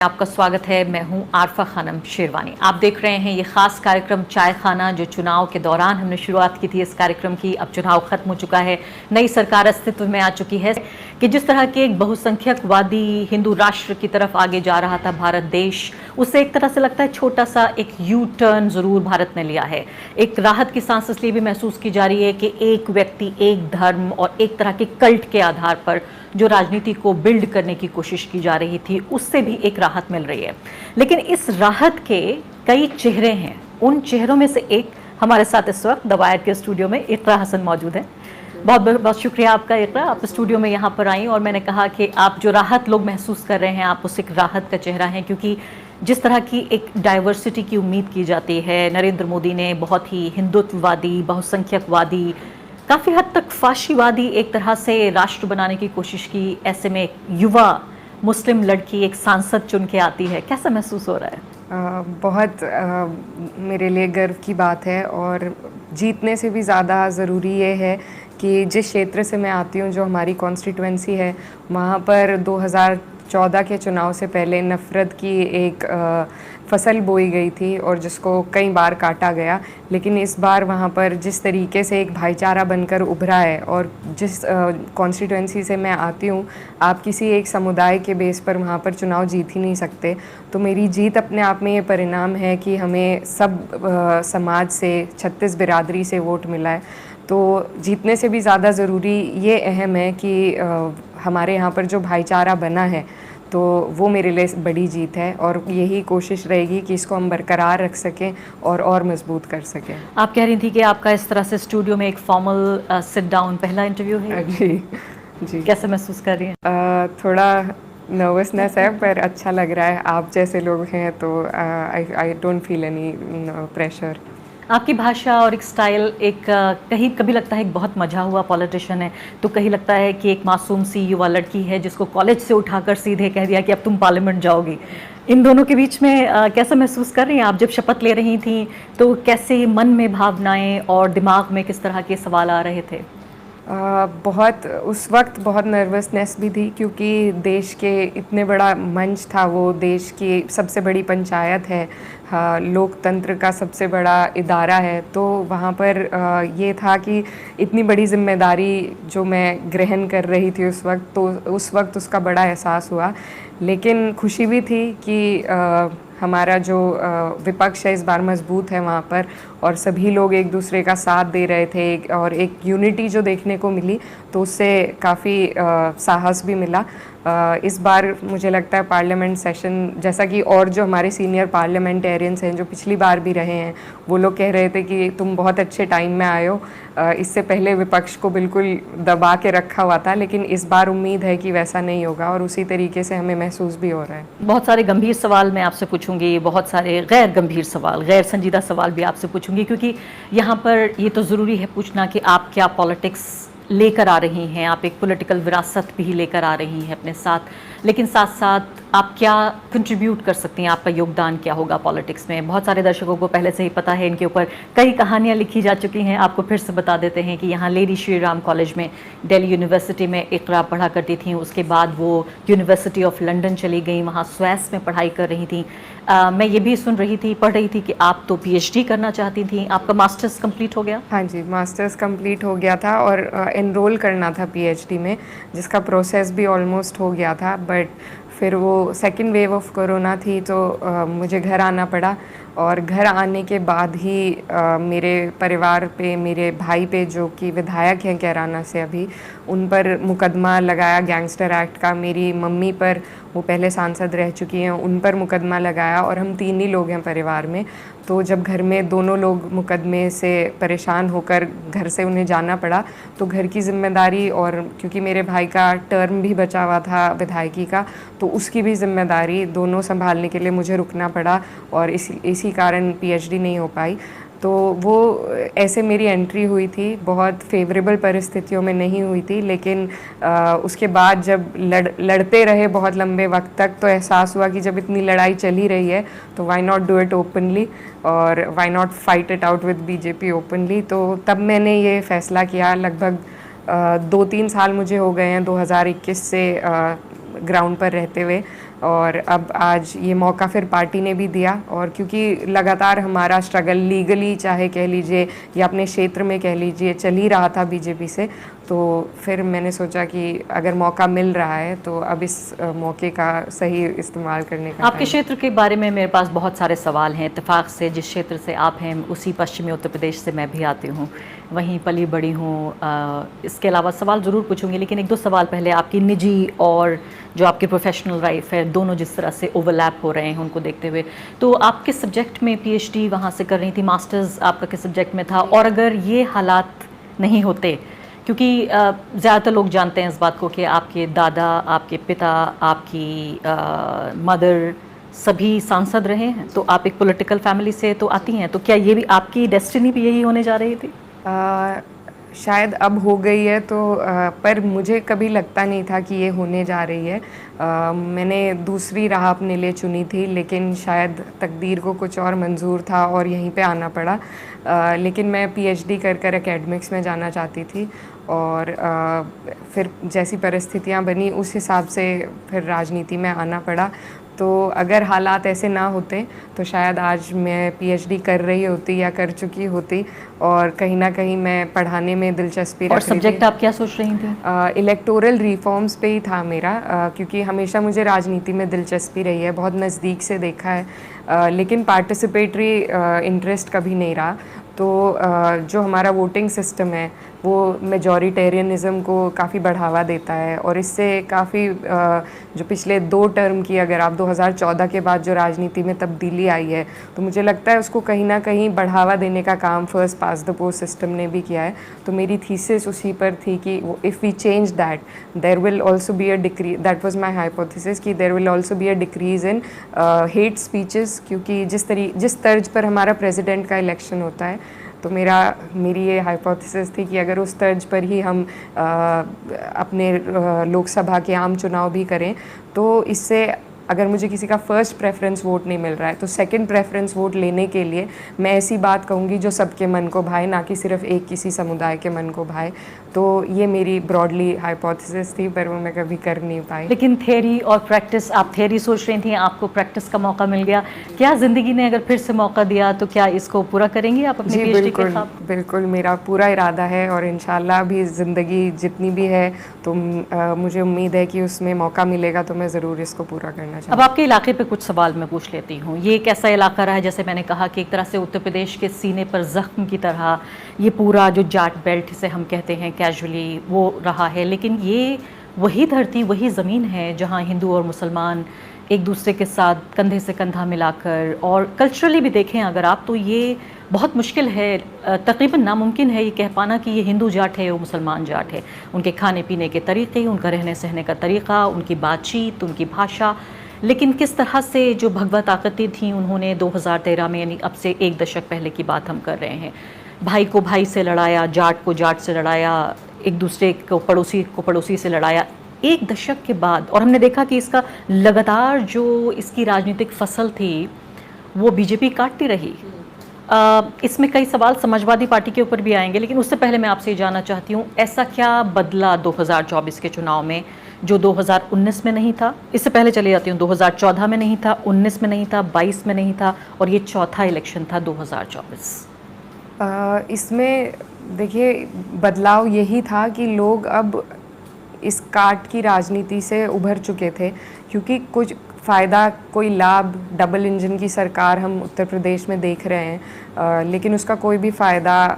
आपका स्वागत है। मैं हूं आरफा खानम शेरवानी। आप देख रहे हैं ये खास कार्यक्रम चाय खाना, जो चुनाव के दौरान हमने शुरुआत की थी इस कार्यक्रम की। अब चुनाव खत्म हो चुका है, नई सरकार अस्तित्व में आ चुकी है कि जिस तरह के एक बहुसंख्यकवादी हिंदू राष्ट्र की तरफ आगे जा रहा था भारत देश, उससे एक तरह से लगता है छोटा सा एक यू टर्न जरूर भारत ने लिया है। एक राहत की सांस इसलिए भी महसूस की जा रही है कि एक व्यक्ति, एक धर्म और एक तरह के कल्ट के आधार पर जो राजनीति को बिल्ड करने की कोशिश की जा रही थी, उससे भी एक राहत मिल रही है। लेकिन इस राहत के कई चेहरे हैं। उन चेहरों में से एक हमारे साथ इस वक्त द वायर के स्टूडियो में इकरा हसन मौजूद है। बहुत बहुत शुक्रिया आपका इकरा, आप स्टूडियो में यहाँ पर आई और मैंने कहा कि आप जो राहत लोग महसूस कर रहे हैं, आप उस एक राहत का चेहरा हैं, क्योंकि जिस तरह की एक डाइवर्सिटी की उम्मीद की जाती है, नरेंद्र मोदी ने बहुत ही हिंदुत्ववादी, बहुसंख्यकवादी, काफ़ी हद तक फाशीवादी एक तरह से राष्ट्र बनाने की कोशिश की। ऐसे में युवा मुस्लिम लड़की एक सांसद चुन के आती है, कैसा महसूस हो रहा है? बहुत मेरे लिए गर्व की बात है और जीतने से भी ज़्यादा ज़रूरी ये है कि जिस क्षेत्र से मैं आती हूँ, जो हमारी कॉन्स्टिट्यूएंसी है, वहाँ पर 2014 के चुनाव से पहले नफ़रत की एक फसल बोई गई थी और जिसको कई बार काटा गया। लेकिन इस बार वहाँ पर जिस तरीके से एक भाईचारा बनकर उभरा है और जिस कॉन्स्टिट्यूएंसी से मैं आती हूँ, आप किसी एक समुदाय के बेस पर वहाँ पर चुनाव जीत ही नहीं सकते। तो मेरी जीत अपने आप में ये परिणाम है कि हमें सब समाज से, 36 बिरादरी से वोट मिला है। तो जीतने से भी ज़्यादा ज़रूरी ये अहम है कि हमारे यहाँ पर जो भाईचारा बना है, तो वो मेरे लिए बड़ी जीत है और यही कोशिश रहेगी कि इसको हम बरकरार रख सकें और मजबूत कर सकें। आप कह रही थी कि आपका इस तरह से स्टूडियो में एक फॉर्मल सिट डाउन पहला इंटरव्यू है। जी जी। कैसे महसूस कर रही हैं? थोड़ा नर्वसनेस है, पर अच्छा लग रहा है। आप जैसे लोग हैं तो I don't feel any pressure. आपकी भाषा और एक स्टाइल, एक कहीं कभी लगता है एक बहुत मजा हुआ पॉलिटिशियन है, तो कहीं लगता है कि एक मासूम सी युवा लड़की है जिसको कॉलेज से उठाकर सीधे कह दिया कि अब तुम पार्लियामेंट जाओगी। इन दोनों के बीच में कैसा महसूस कर रही हैं आप? जब शपथ ले रही थी तो कैसे मन में भावनाएं और दिमाग में किस तरह के सवाल आ रहे थे? बहुत उस वक्त बहुत नर्वसनेस भी थी, क्योंकि देश के इतने बड़ा मंच था, वो देश की सबसे बड़ी पंचायत है, हाँ, लोकतंत्र का सबसे बड़ा इदारा है। तो वहाँ पर ये था कि इतनी बड़ी जिम्मेदारी जो मैं ग्रहण कर रही थी उस वक्त, तो उस वक्त उसका बड़ा एहसास हुआ। लेकिन खुशी भी थी कि हमारा जो विपक्ष है इस बार मजबूत है वहाँ पर, और सभी लोग एक दूसरे का साथ दे रहे थे और एक यूनिटी जो देखने को मिली, तो उससे काफ़ी साहस भी मिला। इस बार मुझे लगता है पार्लियामेंट सेशन, जैसा कि और जो हमारे सीनियर पार्लियामेंटेरियंस हैं जो पिछली बार भी रहे हैं, वो लोग कह रहे थे कि तुम बहुत अच्छे टाइम में आए हो। इससे पहले विपक्ष को बिल्कुल दबा के रखा हुआ था, लेकिन इस बार उम्मीद है कि वैसा नहीं होगा और उसी तरीके से हमें महसूस भी हो रहा है। बहुत सारे गंभीर सवाल मैं आपसे पूछूंगी, बहुत सारे गैर गंभीर सवाल, गैर संजीदा सवाल भी आपसे पूछूंगी, क्योंकि यहाँ पर ये तो ज़रूरी है पूछना कि आप क्या पॉलिटिक्स लेकर आ रही हैं। आप एक पॉलिटिकल विरासत भी लेकर आ रही हैं अपने साथ, लेकिन साथ साथ आप क्या कंट्रीब्यूट कर सकती हैं? आपका योगदान क्या होगा पॉलिटिक्स में? बहुत सारे दर्शकों को पहले से ही पता है, इनके ऊपर कई कहानियां लिखी जा चुकी हैं। आपको फिर से बता देते हैं कि यहाँ लेडी श्री राम कॉलेज में, दिल्ली यूनिवर्सिटी में इकरा पढ़ा करती थी। उसके बाद वो यूनिवर्सिटी ऑफ लंदन चली गई, वहाँ स्वेस में पढ़ाई कर रही थी। मैं ये भी सुन रही थी, पढ़ रही थी कि आप तो PhD करना चाहती थी। आपका मास्टर्स कंप्लीट हो गया? हाँ जी, मास्टर्स कंप्लीट हो गया था और एनरोल करना था PhD में, जिसका प्रोसेस भी ऑलमोस्ट हो गया था। बट फिर वो सेकेंड वेव ऑफ कोरोना थी, तो मुझे घर आना पड़ा और घर आने के बाद ही मेरे परिवार पे, मेरे भाई पे, जो कि विधायक हैं कैराना से अभी, उन पर मुकदमा लगाया गैंगस्टर एक्ट का। मेरी मम्मी पर, वो पहले सांसद रह चुकी हैं, उन पर मुकदमा लगाया और हम 3 ही लोग हैं परिवार में। तो जब घर में दोनों लोग मुकदमे से परेशान होकर घर से उन्हें जाना पड़ा, तो घर की जिम्मेदारी, और क्योंकि मेरे भाई का टर्म भी बचा हुआ था विधायकी का, तो उसकी भी जिम्मेदारी दोनों संभालने के लिए मुझे रुकना पड़ा और इसी कारण PhD नहीं हो पाई। तो वो ऐसे मेरी एंट्री हुई थी, बहुत फेवरेबल परिस्थितियों में नहीं हुई थी। लेकिन उसके बाद जब लड़ते रहे बहुत लंबे वक्त तक, तो एहसास हुआ कि जब इतनी लड़ाई चल ही रही है तो why not do it openly, और why not fight it out with BJP openly. तो तब मैंने ये फ़ैसला किया। लगभग 2-3 साल मुझे हो गए हैं 2021 से ग्राउंड पर रहते हुए। और अब आज ये मौका फिर पार्टी ने भी दिया, और क्योंकि लगातार हमारा स्ट्रगल लीगली चाहे कह लीजिए या अपने क्षेत्र में कह लीजिए चल ही रहा था बीजेपी से, तो फिर मैंने सोचा कि अगर मौका मिल रहा है तो अब इस मौके का सही इस्तेमाल करने का। आपके क्षेत्र के बारे में मेरे पास बहुत सारे सवाल हैं। इत्तेफाक से जिस क्षेत्र से आप हैं उसी पश्चिमी उत्तर प्रदेश से मैं भी आती हूँ, वहीं पली बड़ी हूँ। इसके अलावा सवाल ज़रूर पूछूंगी, लेकिन एक दो सवाल पहले आपकी निजी और जो आपकी प्रोफेशनल लाइफ है, दोनों जिस तरह से ओवरलैप हो रहे हैं उनको देखते हुए, तो आप किस सब्जेक्ट में पीएचडी वहाँ से कर रही थी, मास्टर्स आपका किस सब्जेक्ट में था? और अगर ये हालात नहीं होते, क्योंकि ज़्यादातर लोग जानते हैं इस बात को कि आपके दादा, आपके पिता, आपकी मदर सभी सांसद रहे हैं, तो आप एक पॉलिटिकल फैमिली से तो आती हैं, तो क्या ये भी आपकी डेस्टिनी भी यही होने जा रही थी? शायद अब हो गई है तो पर मुझे कभी लगता नहीं था कि ये होने जा रही है। मैंने दूसरी राह अपने लिए चुनी थी, लेकिन शायद तकदीर को कुछ और मंजूर था और यहीं पे आना पड़ा। लेकिन मैं पीएचडी कर कर एकेडमिक्स में जाना चाहती थी, और फिर जैसी परिस्थितियां बनी उस हिसाब से फिर राजनीति में आना पड़ा। तो अगर हालात ऐसे ना होते तो शायद आज मैं पीएचडी कर रही होती या कर चुकी होती, और कहीं ना कहीं मैं पढ़ाने में दिलचस्पी रख रही थी। और सब्जेक्ट आप क्या सोच रही थी? इलेक्टोरल रिफॉर्म्स पे ही था मेरा, क्योंकि हमेशा मुझे राजनीति में दिलचस्पी रही है, बहुत नज़दीक से देखा है, लेकिन पार्टिसिपेटरी इंटरेस्ट कभी नहीं रहा। तो जो हमारा वोटिंग सिस्टम है वो मेजॉरिटेरियनिज़म को काफ़ी बढ़ावा देता है, और इससे काफ़ी जो पिछले 2 टर्म की, अगर आप 2014 के बाद जो राजनीति में तब्दीली आई है, तो मुझे लगता है उसको कहीं ना कहीं बढ़ावा देने का काम first pass the post system ने भी किया है। तो मेरी थीसिस उसी पर थी कि if we change that there will also be a decrease, that was my hypothesis कि there will also be a decrease in hate speeches, क्योंकि जिस तर्ज पर हमारा प्रेसिडेंट का इलेक्शन होता है, तो मेरी ये हाइपोथेसिस थी कि अगर उस तर्ज पर ही हम अपने लोकसभा के आम चुनाव भी करें, तो इससे अगर मुझे किसी का फर्स्ट प्रेफरेंस वोट नहीं मिल रहा है तो सेकंड प्रेफरेंस वोट लेने के लिए मैं ऐसी बात कहूँगी जो सबके मन को भाए, ना कि सिर्फ एक किसी समुदाय के मन को भाए। तो ये मेरी ब्रॉडली हाइपोथेसिस थी, पर वो मैं कभी कर नहीं पाई। लेकिन थ्योरी और प्रैक्टिस, आप थ्योरी सोच रही थी, आपको प्रैक्टिस का मौका मिल गया। क्या ज़िंदगी ने अगर फिर से मौका दिया तो क्या इसको पूरा करेंगी आप अपनी पीएचडी के साथ? बिल्कुल, मेरा पूरा इरादा है, और इंशाल्लाह भी ज़िंदगी जितनी भी है तो मुझे उम्मीद है कि उसमें मौका मिलेगा तो मैं ज़रूर इसको पूरा करना चाहूँगी। अब आपके इलाके पे कुछ सवाल मैं पूछ लेती हूँ। ये एक ऐसा इलाका रहा है, जैसे मैंने कहा कि एक तरह से उत्तर प्रदेश के सीने पर ज़ख्म की तरह ये पूरा जो जाट बेल्ट से हम कहते हैं कैजुअली, वो रहा है। लेकिन ये वही धरती, वही ज़मीन है जहाँ हिंदू और मुसलमान एक दूसरे के साथ कंधे से कंधा मिलाकर, और कल्चरली भी देखें अगर आप, तो ये बहुत मुश्किल है, तकरीबन नामुमकिन है ये कह पाना कि ये हिंदू जाट है, वो मुसलमान जाट है। उनके खाने पीने के तरीक़े, उनका रहने सहने का तरीक़ा, उनकी बातचीत, उनकी भाषा। लेकिन किस तरह से जो भगवत ताकतें थीं उन्होंने 2013 में, यानी अब से 1 दशक पहले की बात हम कर रहे हैं, भाई को भाई से लड़ाया, जाट को जाट से लड़ाया, एक दूसरे को पड़ोसी से लड़ाया 1 दशक के बाद। और हमने देखा कि इसका लगातार जो इसकी राजनीतिक फसल थी वो बीजेपी काटती रही। इसमें कई सवाल समाजवादी पार्टी के ऊपर भी आएंगे, लेकिन उससे पहले मैं आपसे जानना चाहती हूँ, ऐसा क्या बदला 2024 के चुनाव में जो 2019 में नहीं था? इससे पहले चली जाती हूँ, 2014 में नहीं था, 19 में नहीं था, 22 में नहीं था, और ये चौथा इलेक्शन था 2024। इसमें देखिए बदलाव यही था कि लोग अब इस काट की राजनीति से उभर चुके थे, क्योंकि कुछ फ़ायदा, कोई लाभ, डबल इंजन की सरकार हम उत्तर प्रदेश में देख रहे हैं, लेकिन उसका कोई भी फ़ायदा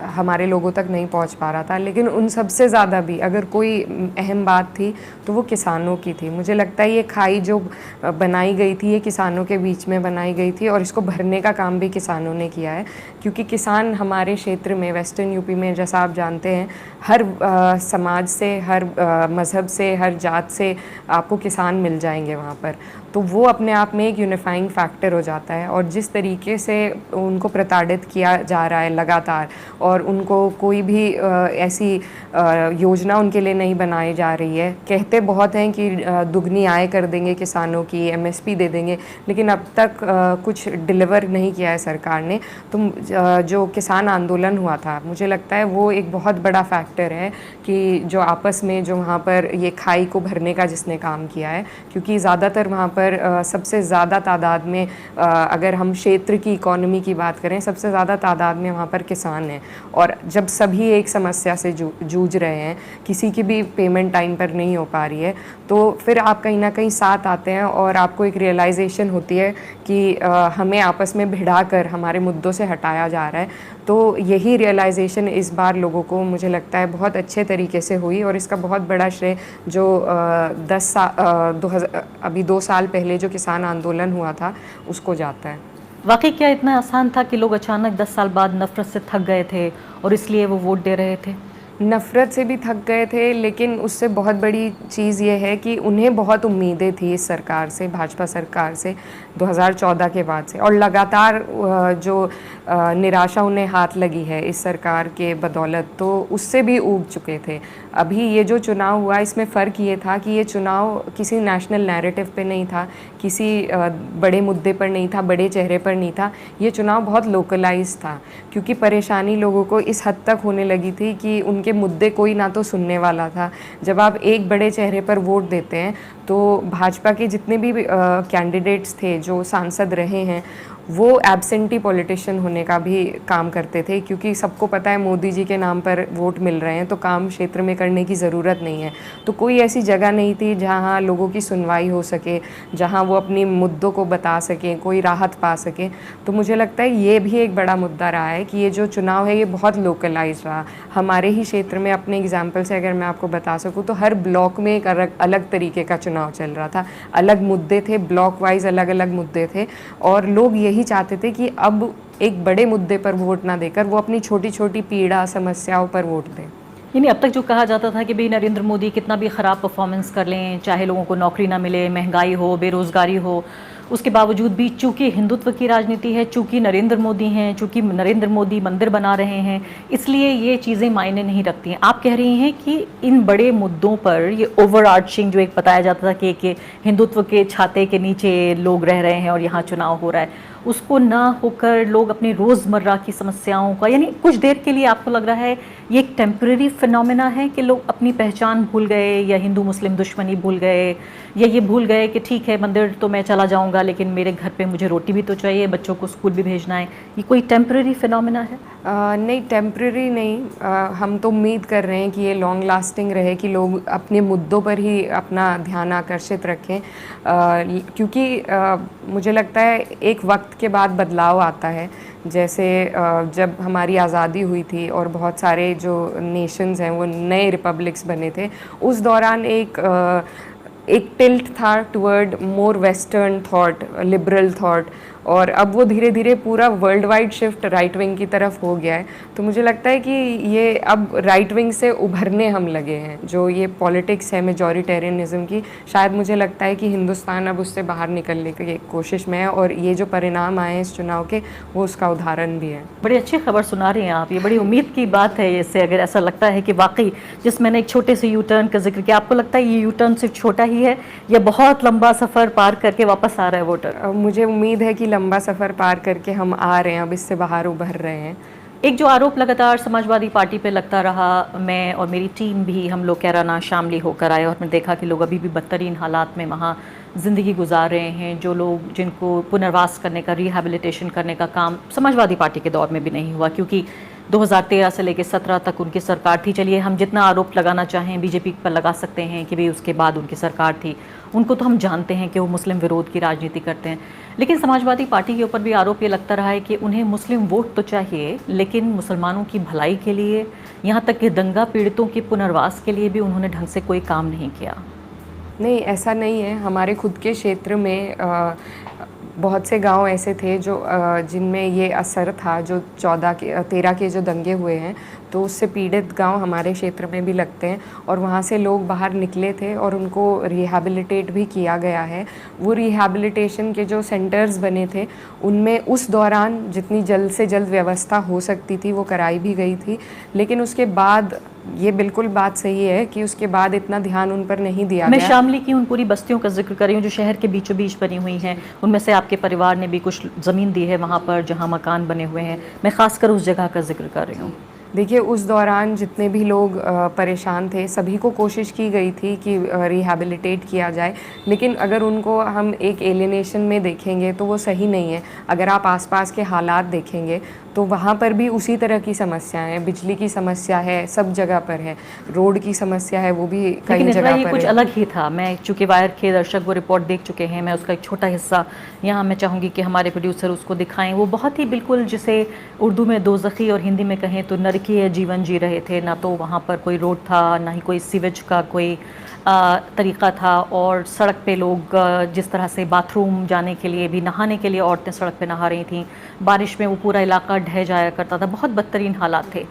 हमारे लोगों तक नहीं पहुंच पा रहा था। लेकिन उन सबसे ज़्यादा भी अगर कोई अहम बात थी तो वो किसानों की थी। मुझे लगता है ये खाई जो बनाई गई थी ये किसानों के बीच में बनाई गई थी, और इसको भरने का काम भी किसानों ने किया है, क्योंकि किसान हमारे क्षेत्र में, वेस्टर्न यूपी में, जैसा आप जानते हैं, हर समाज से, हर मज़हब से, हर जात से आपको किसान मिल जाएंगे वहाँ पर। तो वो अपने आप में एक यूनिफाइंग फैक्टर हो जाता है। और जिस तरीके से उनको प्रताड़ित किया जा रहा है लगातार, और उनको कोई भी ऐसी योजना उनके लिए नहीं बनाई जा रही है। कहते बहुत हैं कि दुगनी आय कर देंगे किसानों की, एमएसपी दे देंगे, लेकिन अब तक कुछ डिलीवर नहीं किया है सरकार ने। तो जो किसान आंदोलन हुआ था, मुझे लगता है वो एक बहुत बड़ा फैक्टर है कि जो आपस में जो वहाँ पर ये खाई को भरने का जिसने काम किया है, क्योंकि ज़्यादातर वहाँ पर सबसे ज़्यादा तादाद में अगर हम क्षेत्र की इकोनॉमी की बात करें, सबसे ज़्यादा तादाद में वहाँ पर किसान हैं। और जब सभी एक समस्या से जूझ रहे हैं, किसी की भी पेमेंट टाइम पर नहीं हो पा रही है, तो फिर आप कहीं ना कहीं साथ आते हैं और आपको एक रियलाइजेशन होती है कि हमें आपस में भिड़ा कर हमारे मुद्दों से हटाया जा रहा है। तो यही रियलाइजेशन इस बार लोगों को मुझे लगता है बहुत अच्छे तरीके से हुई, और इसका बहुत बड़ा श्रेय जो 2 साल पहले जो किसान आंदोलन हुआ था उसको जाता है। वाकई क्या इतना आसान था कि लोग अचानक 10 साल बाद नफरत से थक गए थे और इसलिए वो वोट दे रहे थे? नफ़रत से भी थक गए थे, लेकिन उससे बहुत बड़ी चीज़ ये है कि उन्हें बहुत उम्मीदें थी इस सरकार से, भाजपा सरकार से 2014 के बाद से, और लगातार जो निराशा उन्हें हाथ लगी है इस सरकार के बदौलत, तो उससे भी ऊब चुके थे। अभी ये जो चुनाव हुआ, इसमें फ़र्क ये था कि ये चुनाव किसी नेशनल नैरेटिव पे नहीं था, किसी बड़े मुद्दे पर नहीं था, बड़े चेहरे पर नहीं था। ये चुनाव बहुत लोकलाइज था, क्योंकि परेशानी लोगों को इस हद तक होने लगी थी कि उनके मुद्दे कोई ना तो सुनने वाला था। जब आप एक बड़े चेहरे पर वोट देते हैं, तो भाजपा के जितने भी कैंडिडेट्स थे जो सांसद रहे हैं, वो एब्सेंटी पॉलिटिशियन होने का भी काम करते थे, क्योंकि सबको पता है मोदी जी के नाम पर वोट मिल रहे हैं, तो काम क्षेत्र में करने की ज़रूरत नहीं है। तो कोई ऐसी जगह नहीं थी जहां लोगों की सुनवाई हो सके, जहां वो अपनी मुद्दों को बता सकें, कोई राहत पा सकें। तो मुझे लगता है ये भी एक बड़ा मुद्दा रहा है कि ये जो चुनाव है ये बहुत लोकलाइज रहा। हमारे ही क्षेत्र में, अपने एग्जाम्पल से अगर मैं आपको बता सकूँ, तो हर ब्लॉक में एक अलग तरीके का चुनाव चल रहा था, अलग मुद्दे थे, ब्लॉक वाइज अलग अलग मुद्दे थे, और लोग यही चाहते थे कि अब एक बड़े मुद्दे पर वोट ना देकर वो अपनी छोटी छोटी पीड़ा समस्याओं पर वोट दें। यानी अब तक जो कहा जाता था कि भाई नरेंद्र मोदी कितना भी ख़राब परफॉर्मेंस कर लें, चाहे लोगों को नौकरी ना मिले, महंगाई हो, बेरोज़गारी हो, उसके बावजूद भी चूंकि हिंदुत्व की राजनीति है, चूंकि नरेंद्र मोदी हैं, चूंकि नरेंद्र मोदी मंदिर बना रहे हैं, इसलिए ये चीज़ें मायने नहीं रखती हैं। आप कह रही हैं कि इन बड़े मुद्दों पर ये ओवरआर्चिंग जो एक बताया जाता था कि हिंदुत्व के छाते के नीचे लोग रह रहे हैं और यहाँ चुनाव हो रहा है, उसको ना होकर लोग अपनी रोज़मर्रा की समस्याओं का, यानी कुछ देर के लिए आपको लग रहा है ये एक टेम्परेरी फिनोमेना है कि लोग अपनी पहचान भूल गए, या हिंदू मुस्लिम दुश्मनी भूल गए, या ये भूल गए कि ठीक है मंदिर तो मैं चला जाऊंगा, लेकिन मेरे घर पे मुझे रोटी भी तो चाहिए, बच्चों को स्कूल भी भेजना है। ये कोई टेम्परेरी फिनोमेना है? नहीं, टेम्परेरी नहीं। हम तो उम्मीद कर रहे हैं कि ये लॉन्ग लास्टिंग रहे, कि लोग अपने मुद्दों पर ही अपना ध्यान आकर्षित रखें, क्योंकि मुझे लगता है एक वक्त के बाद बदलाव आता है। जैसे जब हमारी आज़ादी हुई थी और बहुत सारे जो नेशंस हैं वो नए रिपब्लिक्स बने थे, उस दौरान एक टिल्ट था टुवर्ड मोर वेस्टर्न थॉट, लिबरल थॉट, और अब वो धीरे धीरे पूरा world wide shift right wing की तरफ हो गया है। तो मुझे लगता है कि ये अब राइट विंग से उभरने हम लगे हैं। जो ये पॉलिटिक्स है मेजॉरिटेरियनिज्म की, शायद मुझे लगता है कि हिंदुस्तान अब उससे बाहर निकलने की कोशिश में है, और ये जो परिणाम आए हैं इस चुनाव के, वो उसका उदाहरण भी है। बड़ी अच्छी खबर सुना रही हैं आप, ये बड़ी उम्मीद की बात है। इससे अगर ऐसा लगता है कि वाकई, जिस मैंने एक छोटे से यू टर्न का जिक्र किया, आपको लगता है ये यू टर्न सिर्फ छोटा ही है या बहुत लंबा सफ़र पार करके वापस आ रहा है वोटर? मुझे उम्मीद है कि लंबा सफ़र पार करके हम आ रहे हैं, अब इससे बाहर उभर रहे हैं। एक जो आरोप लगातार समाजवादी पार्टी पे लगता रहा, मैं और मेरी टीम भी, हम लोग कैराना शामली होकर आए और मैंने देखा कि लोग अभी भी बदतरीन हालात में वहाँ ज़िंदगी गुजार रहे हैं। जो लोग, जिनको पुनर्वास करने का, रिहैबिलिटेशन करने का काम समाजवादी पार्टी के दौर में भी नहीं हुआ, क्योंकि 2013 से लेकर 17 तक उनकी सरकार थी। चलिए हम जितना आरोप लगाना चाहें बीजेपी पर लगा सकते हैं कि भाई उसके बाद उनकी सरकार थी, उनको तो हम जानते हैं कि वो मुस्लिम विरोध की राजनीति करते हैं। लेकिन समाजवादी पार्टी के ऊपर भी आरोप ये लगता रहा है कि उन्हें मुस्लिम वोट तो चाहिए, लेकिन मुसलमानों की भलाई के लिए, यहाँ तक कि दंगा पीड़ितों के पुनर्वास के लिए भी उन्होंने ढंग से कोई काम नहीं किया। नहीं, ऐसा नहीं है। हमारे खुद के क्षेत्र में बहुत से गांव ऐसे थे जो जिनमें ये असर था, जो 13 के जो दंगे हुए हैं, तो उससे पीड़ित गांव हमारे क्षेत्र में भी लगते हैं और वहाँ से लोग बाहर निकले थे और उनको रिहैबिलिटेट भी किया गया है। वो रिहैबिलिटेशन के जो सेंटर्स बने थे उनमें उस दौरान जितनी जल्द से जल्द व्यवस्था हो सकती थी वो कराई भी गई थी, लेकिन उसके बाद ये बिल्कुल बात सही है कि उसके बाद इतना ध्यान उन पर नहीं दिया मैं गया। शामली की उन पूरी बस्तियों का जिक्र कर रही हूँ जो शहर के बीचों बीच बनी हुई हैं, उनमें से आपके परिवार ने भी कुछ ज़मीन दी है वहाँ पर जहाँ मकान बने हुए हैं। मैं खासकर उस जगह का जिक्र कर रही हूँ। देखिए, उस दौरान जितने भी लोग परेशान थे सभी को कोशिश की गई थी कि रिहैबिलिटेट किया जाए, लेकिन अगर उनको हम एक एलिनेशन में देखेंगे तो वो सही नहीं है। अगर आप आसपास के हालात देखेंगे तो वहाँ पर भी उसी तरह की समस्याएं हैं, बिजली की समस्या है, सब जगह पर है, रोड की समस्या है, वो भी कई लेकिन जगह ये पर कुछ है। अलग ही था। मैं चूँकि वायर के दर्शक वो रिपोर्ट देख चुके हैं, मैं उसका एक छोटा हिस्सा यहाँ मैं चाहूँगी कि हमारे प्रोड्यूसर उसको दिखाएं। वो बहुत ही बिल्कुल जिसे उर्दू में दोज़खी और हिंदी में कहें तो नरकीय जीवन जी रहे थे। ना तो वहाँ पर कोई रोड था, ना ही कोई सीवेज का कोई तरीक़ा था, और सड़क पे लोग जिस तरह से बाथरूम जाने के लिए भी, नहाने के लिए औरतें सड़क पे नहा रही थीं, बारिश में वो पूरा इलाका ढह जाया करता था। बहुत बदतरीन हालात थे।